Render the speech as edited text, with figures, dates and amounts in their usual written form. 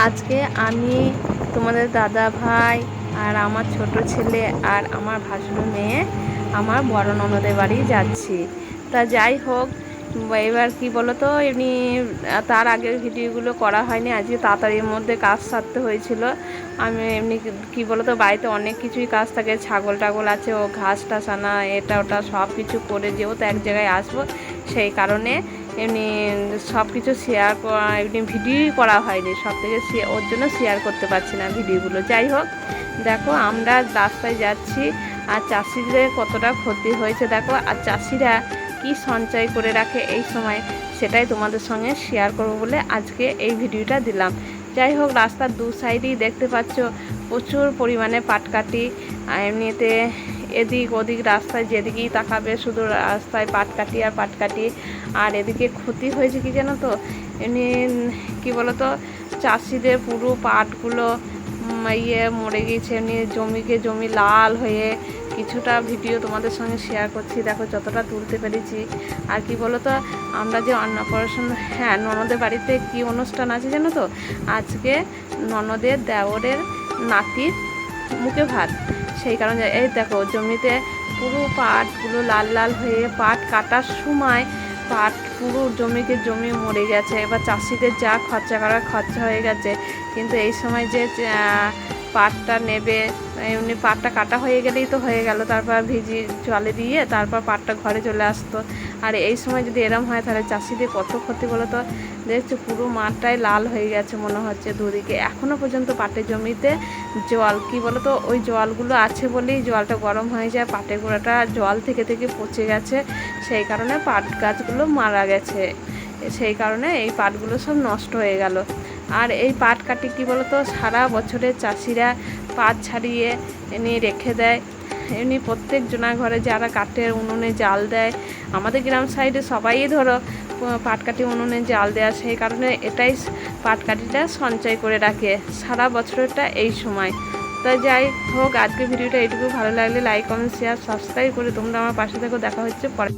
আজকে আমি তোমাদের দাদা ভাই আর আমার ছোট ছেলে আর আমার ভাসুর মেয়ে আমার বড় ননদের বাড়ি যাচ্ছি। তা যাই হোক, এবার কি বলো তো, এমনি তার আগের ভিডিওগুলো করা হয়নি। আজকে তাড়াতাড়ির মধ্যে কাজ সারতে হয়েছিল। আমি এমনি কি বলো তো, বাড়িতে অনেক কিছুই কাজ থাকে, ছাগল টাগল আছে, ও ঘাস টাস আনা, এটা ওটা সব কিছু করে যেহেতু এক জায়গায় আসবো, সেই কারণে এমনি সব কিছু শেয়ার করা, এমনি ভিডিওই করা হয়নি, সব থেকে ওর জন্য শেয়ার করতে পারছি না ভিডিওগুলো। যাই হোক, দেখো আমরা রাস্তায় যাচ্ছি আর চাষিদের কতটা ক্ষতি হয়েছে দেখো, আর চাষিরা কি সঞ্চয় করে রাখে এই সময়, সেটাই তোমাদের সঙ্গে শেয়ার করব বলে আজকে এই ভিডিওটা দিলাম। যাই হোক, রাস্তার দু সাইডেই দেখতে পাচ্ছ প্রচুর পরিমাণে পাটকাঠি। এমনিতে এদিক ওদিক রাস্তায় যেদিকেই তাকাবে শুধু রাস্তায় পাটকাঠি আর পাটকাঠি। আর এদিকে ক্ষতি হয়েছে কি জানো তো, এমনি কী বলো তো, চাষিদের পুরো পাটগুলো মরে গিয়েছে, এমনি জমি লাল হয়ে। কিছুটা ভিডিও তোমাদের সঙ্গে শেয়ার করছি, দেখো যতটা তুলতে পেরেছি। আর কি বলো তো, আমরা যে অন্নপ্রাশন, হ্যাঁ ননদের বাড়িতে কি অনুষ্ঠান আছে জানো তো, আজকে ননদের দেওরের নাতির মুখে ভাত, সেই কারণে এই দেখো জমিতে পুরো পাটগুলো লাল লাল হয়ে, পাট কাটার সময় পাট পুরো জমি মরে গেছে। এবার চাষিদের যা খরচা করার খরচা হয়ে গেছে, কিন্তু এই সময় যে পাটটা নেবে, এমনি পাটটা কাটা হয়ে গেলেই তো হয়ে গেল, তারপর ভিজি জলে দিয়ে তারপর পাটটা ঘরে চলে আসতো। আর এই সময় যদি এরম হয় তাহলে চাষিদের কত ক্ষতি বলো তো। দেখছো পুরো মাঠটাই লাল হয়ে গেছে মনে হচ্ছে দুদিকে, এখনও পর্যন্ত পাটের জমিতে জল, কি বলো তো, ওই জলগুলো আছে বলেই জলটা গরম হয়ে যায়, পাটের গোড়াটা জল থেকে পচে গেছে, সেই কারণে পাট গাছগুলো মারা গেছে, সেই কারণে এই পাটগুলো সব নষ্ট হয়ে গেল। আর এই পাট কাটি কী বলো তো, সারা বছরের চাষিরা পাট ছাড়িয়ে নিয়ে রেখে দেয়। এমনি প্রত্যেক জনা ঘরে যারা কাঠের উনুনে জাল দেয়, আমাদের গ্রাম সাইডে সবাই ধরো পাটকাঠি উনুনে জাল দেয়া, সেই কারণে এটাই পাটকাঠিটা সঞ্চয় করে রাখে সারা বছরটা এই সময়। তো যাই হোক, আজকে ভিডিওটা এইটুকু। ভালো লাগলে লাইক কমেন্ট শেয়ার সাবস্ক্রাইব করে তোমরা আমার পাশে থেকো। দেখা হচ্ছে পরে।